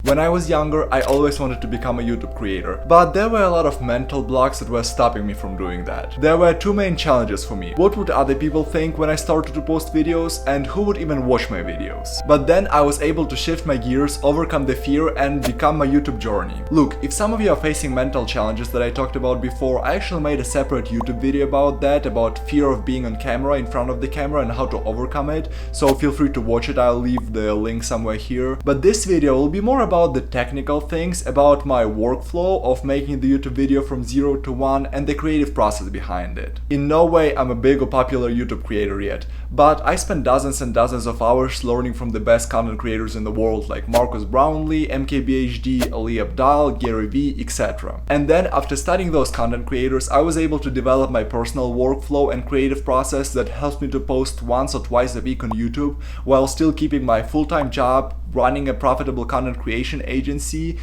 When I was younger, I always wanted to become a YouTube creator, but there were a lot of mental blocks that were stopping me from doing that. There were two main challenges for me. What would other people think when I started to post videos, and who would even watch my videos? But then I was able to shift my gears, overcome the fear, and become my YouTube journey. Look, if some of you are facing mental challenges that I talked about before, I actually made a separate YouTube video about that, about fear of being on camera, in front of the camera, and how to overcome it, so feel free to watch it. I'll leave the link somewhere here. But this video will be more about the technical things, about my workflow of making the YouTube video from 0 to 1 and the creative process behind it. In no way I'm a big or popular YouTube creator yet, but I spent dozens and dozens of hours learning from the best content creators in the world like Marcus Brownlee, MKBHD, Abdaal, Gary Vee, etc. And then after studying those content creators, I was able to develop my personal workflow and creative process that helps me to post once or twice a week on YouTube while still keeping my full-time job, running a profitable content creation agency,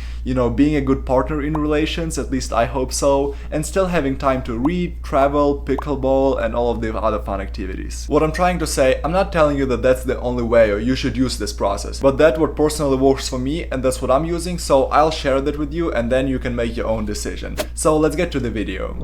being a good partner in relations, at least I hope so, and still having time to read, travel, pickleball, and all of the other fun activities. What I'm trying to say, I'm not telling you that that's the only way or you should use this process, but that's what personally works for me and that's what I'm using, so I'll share that with you and then you can make your own decision. So let's get to the video.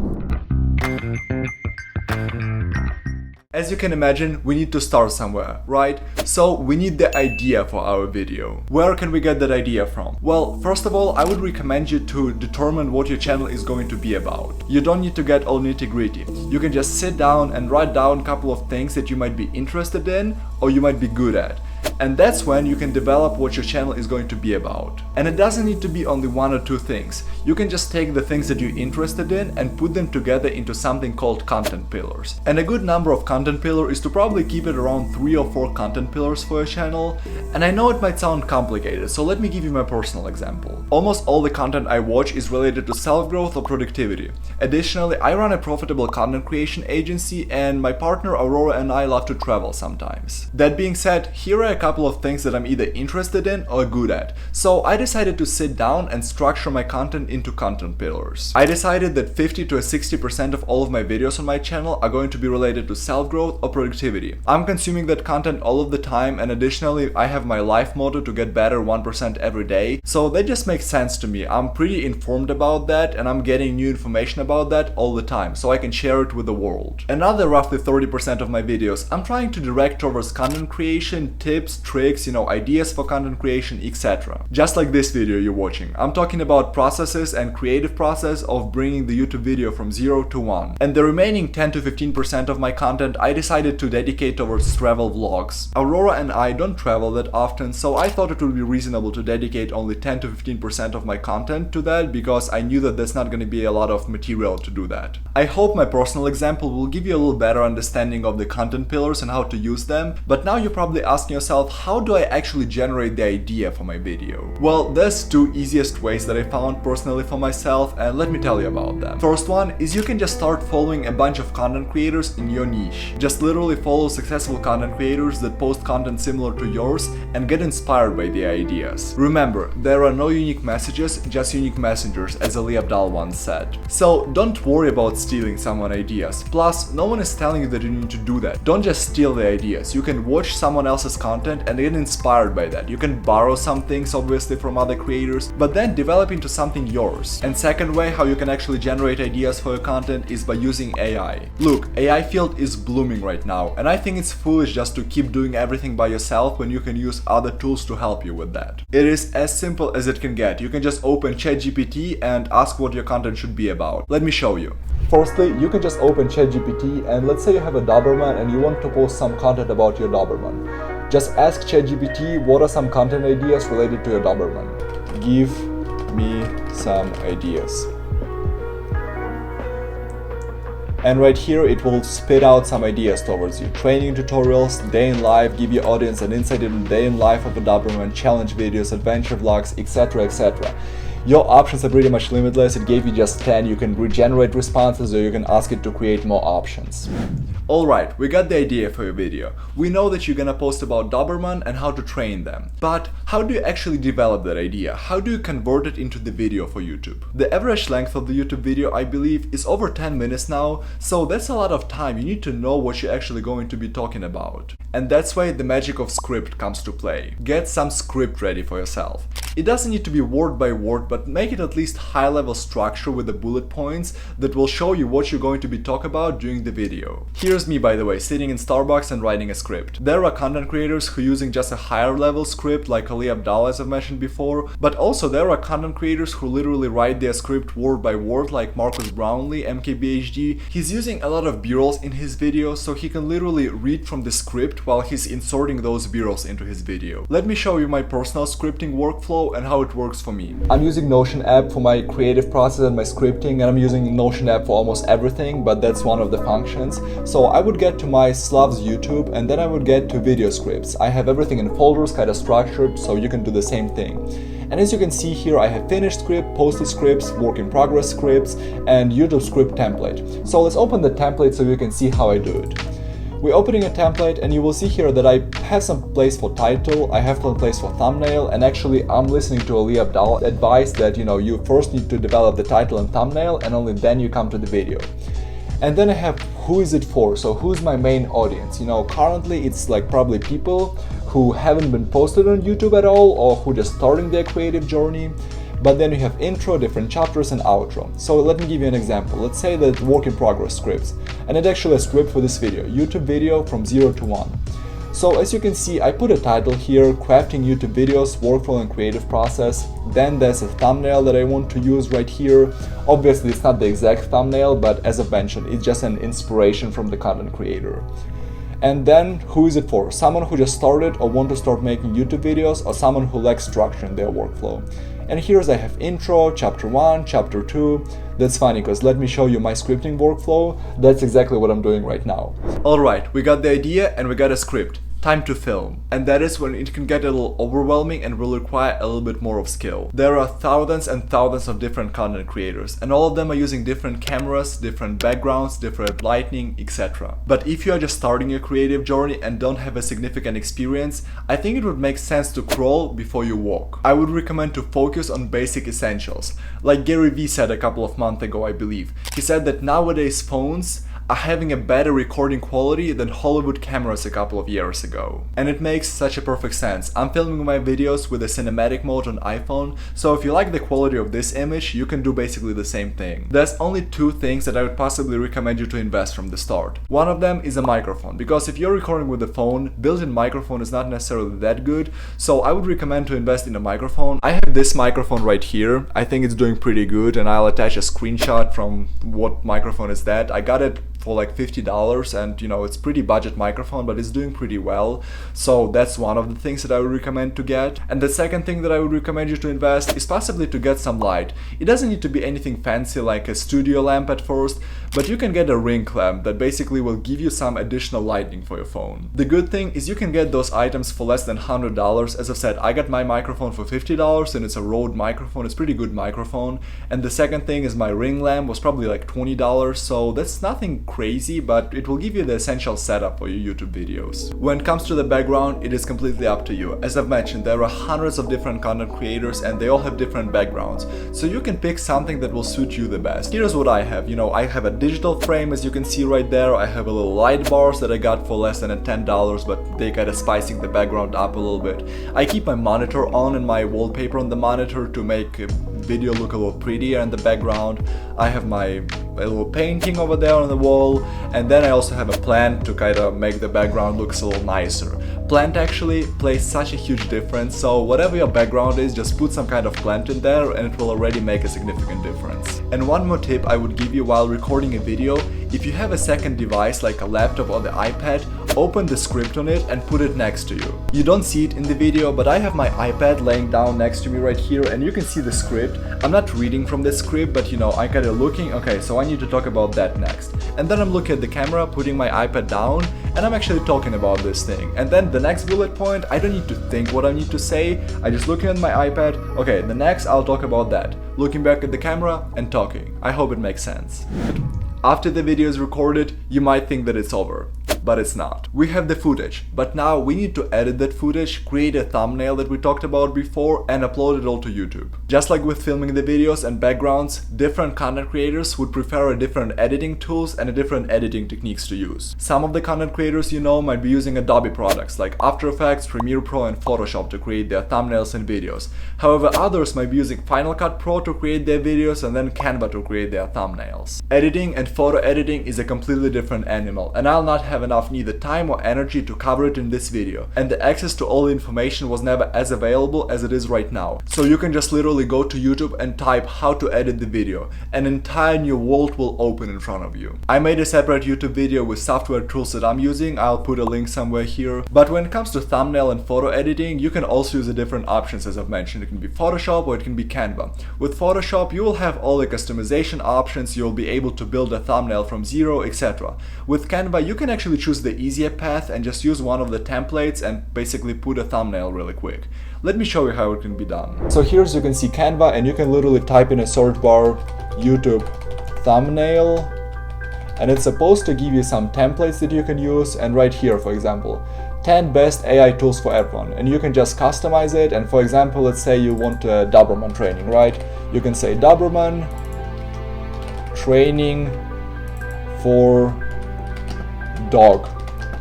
As you can imagine, we need to start somewhere, right? So we need the idea for our video. Where can we get that idea from? Well, first of all, I would recommend you to determine what your channel is going to be about. You don't need to get all nitty-gritty. You can just sit down and write down a couple of things that you might be interested in or you might be good at. And that's when you can develop what your channel is going to be about. And it doesn't need to be only one or two things. You can just take the things that you're interested in and put them together into something called content pillars. And a good number of content pillars is to probably keep it around 3 or 4 content pillars for your channel. And I know it might sound complicated, so let me give you my personal example. Almost all the content I watch is related to self-growth or productivity. Additionally, I run a profitable content creation agency and my partner Aurora and I love to travel sometimes. That being said, here are a couple of things that I'm either interested in or good at. So I decided to sit down and structure my content into content pillars. I decided that 50 to 60% of all of my videos on my channel are going to be related to self-growth or productivity. I'm consuming that content all of the time, and additionally I have my life motto to get better 1% every day. So that just makes sense to me. I'm pretty informed about that and I'm getting new information about that all the time, so I can share it with the world. Another roughly 30% of my videos I'm trying to direct towards content creation, tips, tricks, ideas for content creation, etc. Just like this video you're watching, I'm talking about processes and creative process of bringing the YouTube video from 0 to 1. And the remaining 10 to 15% of my content I decided to dedicate towards travel vlogs. Aurora and I don't travel that often, so I thought it would be reasonable to dedicate only 10 to 15% of my content to that because I knew that there's not going to be a lot of material to do that. I hope my personal example will give you a little better understanding of the content pillars and how to use them, but now you're probably asking yourself, how do I actually generate the idea for my video? Well, there's two easiest ways that I found personally for myself, and let me tell you about them. First one is you can just start following a bunch of content creators in your niche. Just literally follow successful content creators that post content similar to yours and get inspired by the ideas. Remember, there are no unique messages, just unique messengers, as Abdaal once said. So don't worry about stealing someone's ideas. Plus, no one is telling you that you need to do that. Don't just steal the ideas. You can watch someone else's content and get inspired by that. You can borrow some things obviously from other creators, but then develop into something yours. And second way how you can actually generate ideas for your content is by using AI. Look, AI field is blooming right now, and I think it's foolish just to keep doing everything by yourself when you can use other tools to help you with that. It is as simple as it can get. You can just open ChatGPT and ask what your content should be about. Let me show you. Firstly, you can just open ChatGPT and let's say you have a Doberman and you want to post some content about your Doberman. Just ask ChatGPT what are some content ideas related to your Doberman. Give me some ideas. And right here it will spit out some ideas towards you. Training tutorials, day in life, give your audience an insight into the day in life of a Doberman, challenge videos, adventure vlogs, etc, etc. Your options are pretty much limitless. It gave you just 10. You can regenerate responses or you can ask it to create more options. Alright, we got the idea for your video. We know that you're gonna post about Doberman and how to train them. But how do you actually develop that idea? How do you convert it into the video for YouTube? The average length of the YouTube video, I believe, is over 10 minutes now, so that's a lot of time. You need to know what you're actually going to be talking about. And that's why the magic of script comes to play. Get some script ready for yourself. It doesn't need to be word by word, but make it at least high level structure with the bullet points that will show you what you're going to be talking about during the video. Here's me, by the way, sitting in Starbucks and writing a script. There are content creators who are using just a higher level script like Abdaal, as I've mentioned before, but also there are content creators who literally write their script word by word like Marcus Brownlee, MKBHD. He's using a lot of b-rolls in his videos, so he can literally read from the script while he's inserting those b-rolls into his video. Let me show you my personal scripting workflow and how it works for me. I'm using Notion app for my creative process and my scripting, and I'm using Notion app for almost everything, but that's one of the functions. So I would get to my Slav's YouTube and then I would get to video scripts. I have everything in folders, kind of structured, so you can do the same thing. And as you can see here, I have finished script, posted scripts, work in progress scripts, and YouTube script template. So let's open the template so you can see how I do it. We're opening a template and you will see here that I have some place for title, I have some place for thumbnail, and actually I'm listening to Abdaal advice that you first need to develop the title and thumbnail and only then you come to the video. And then I have who is it for, so who's my main audience. Currently it's like probably people who haven't been posted on YouTube at all or who just starting their creative journey. But then you have intro, different chapters, and outro. So let me give you an example. Let's say that work in progress scripts, and it's actually a script for this video, YouTube video from 0 to 1. So as you can see, I put a title here, crafting YouTube videos, workflow and creative process. Then there's a thumbnail that I want to use right here. Obviously it's not the exact thumbnail, but as I've mentioned, it's just an inspiration from the content creator. And then who is it for? Someone who just started or want to start making YouTube videos, or someone who lacks structure in their workflow. And here's I have intro, chapter 1, chapter 2. That's funny because let me show you my scripting workflow. That's exactly what I'm doing right now. Alright, we got the idea and we got a script. Time to film. And that is when it can get a little overwhelming and will require a little bit more of skill. There are thousands and thousands of different content creators, and all of them are using different cameras, different backgrounds, different lighting, etc. But if you are just starting your creative journey and don't have a significant experience, I think it would make sense to crawl before you walk. I would recommend to focus on basic essentials. Like Gary Vee said a couple of months ago, I believe. He said that nowadays phones are having a better recording quality than Hollywood cameras a couple of years ago. And it makes such a perfect sense. I'm filming my videos with a cinematic mode on iPhone, so if you like the quality of this image, you can do basically the same thing. There's only two things that I would possibly recommend you to invest from the start. One of them is a microphone, because if you're recording with a phone, built-in microphone is not necessarily that good, so I would recommend to invest in a microphone. I have this microphone right here. I think it's doing pretty good, and I'll attach a screenshot from what microphone is that. I got it for like $50, and it's pretty budget microphone, but it's doing pretty well. So that's one of the things that I would recommend to get. And the second thing that I would recommend you to invest is possibly to get some light. It doesn't need to be anything fancy like a studio lamp at first, but you can get a ring lamp that basically will give you some additional lighting for your phone. The good thing is you can get those items for less than $100. As I've said, I got my microphone for $50 and it's a Rode microphone. It's a pretty good microphone. And the second thing is my ring lamp was probably like $20, so that's nothing crazy, but it will give you the essential setup for your YouTube videos. When it comes to the background, it is completely up to you. As I've mentioned, there are hundreds of different content creators and they all have different backgrounds, so you can pick something that will suit you the best. Here's what I have. I have a digital frame, as you can see right there. I have a little light bars that I got for less than $10, but they kind of spicing the background up a little bit. I keep my monitor on and my wallpaper on the monitor to make video look a little prettier in the background. I have my a little painting over there on the wall, and then I also have a plant to kind of make the background looks a little nicer. Plant actually plays such a huge difference, so whatever your background is, just put some kind of plant in there and it will already make a significant difference. And one more tip I would give you while recording a video: if you have a second device like a laptop or the iPad, open the script on it and put it next to you. You don't see it in the video, but I have my iPad laying down next to me right here and you can see the script. I'm not reading from the script, but I kind of looking, okay, so I need to talk about that next. And then I'm looking at the camera, putting my iPad down, and I'm actually talking about this thing. And then the next bullet point, I don't need to think what I need to say. I just looking at my iPad, okay, the next I'll talk about that. Looking back at the camera and talking. I hope it makes sense. After the video is recorded, you might think that it's over. but it's not. We have the footage, but now we need to edit that footage, create a thumbnail that we talked about before, and upload it all to YouTube. Just like with filming the videos and backgrounds, different content creators would prefer a different editing tools and a different editing techniques to use. Some of the content creators you know might be using Adobe products like After Effects, Premiere Pro, and Photoshop to create their thumbnails and videos. However, others might be using Final Cut Pro to create their videos and then Canva to create their thumbnails. Editing and photo editing is a completely different animal, and I'll not have enough neither time or energy to cover it in this video, and the access to all the information was never as available as it is right now. So you can just literally go to YouTube and type how to edit the video. An entire new world will open in front of you. I made a separate YouTube video with software tools that I'm using, I'll put a link somewhere here. But when it comes to thumbnail and photo editing, you can also use the different options as I've mentioned. It can be Photoshop or it can be Canva. With Photoshop, you will have all the customization options, you'll be able to build a thumbnail from zero, etc. With Canva, you can actually choose the easier path and just use one of the templates and basically put a thumbnail really quick. Let me show you how it can be done. So here you can see Canva, and you can literally type in a search bar YouTube thumbnail, and it's supposed to give you some templates that you can use. And right here, for example, 10 best AI tools for everyone, and you can just customize it. And for example, let's say you want a Doberman training, right? You can say Doberman training for dog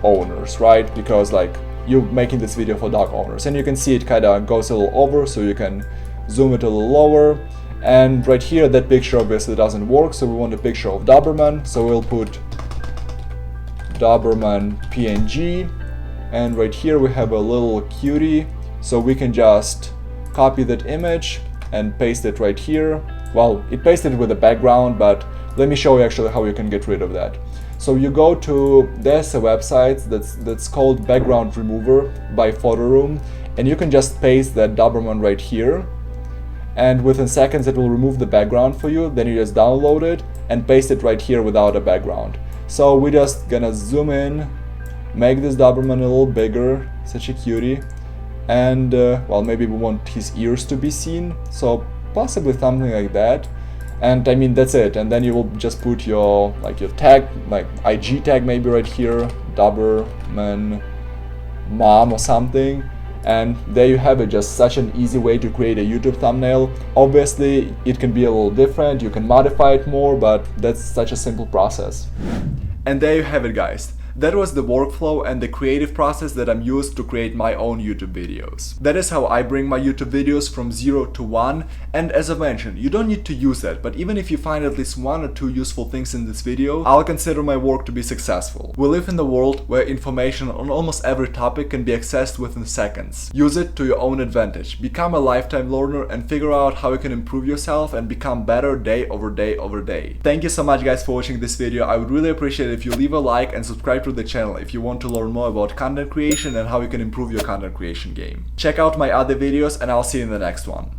owners, right? Because like you're making this video for dog owners, and you can see it kind of goes a little over, so you can zoom it a little lower. And right here, that picture obviously doesn't work, so we want a picture of Doberman, so we'll put Doberman PNG. And right here we have a little cutie, so we can just copy that image and paste it right here. Well, it pasted it with a background, but let me show you actually how you can get rid of that. So you go to, there's a website that's called Background Remover by Photoroom, and you can just paste that Doberman right here, and within seconds it will remove the background for you. Then you just download it and paste it right here without a background. So we're just gonna zoom in, make this Doberman a little bigger, such a cutie, and well, maybe we want his ears to be seen, so possibly something like that. And I mean, that's it. And then you will just put your tag, like IG tag maybe right here, Doberman mom or something. And there you have it, just such an easy way to create a YouTube thumbnail. Obviously, it can be a little different, you can modify it more, but that's such a simple process. And there you have it, guys. That was the workflow and the creative process that I'm used to create my own YouTube videos. That is how I bring my YouTube videos from 0 to 1, and as I mentioned, you don't need to use that, but even if you find at least 1 or 2 useful things in this video, I'll consider my work to be successful. We live in a world where information on almost every topic can be accessed within seconds. Use it to your own advantage. Become a lifetime learner and figure out how you can improve yourself and become better day over day over day. Thank you so much, guys, for watching this video. I would really appreciate it if you leave a like and subscribe to the channel if you want to learn more about content creation and how you can improve your content creation game. Check out my other videos, and I'll see you in the next one.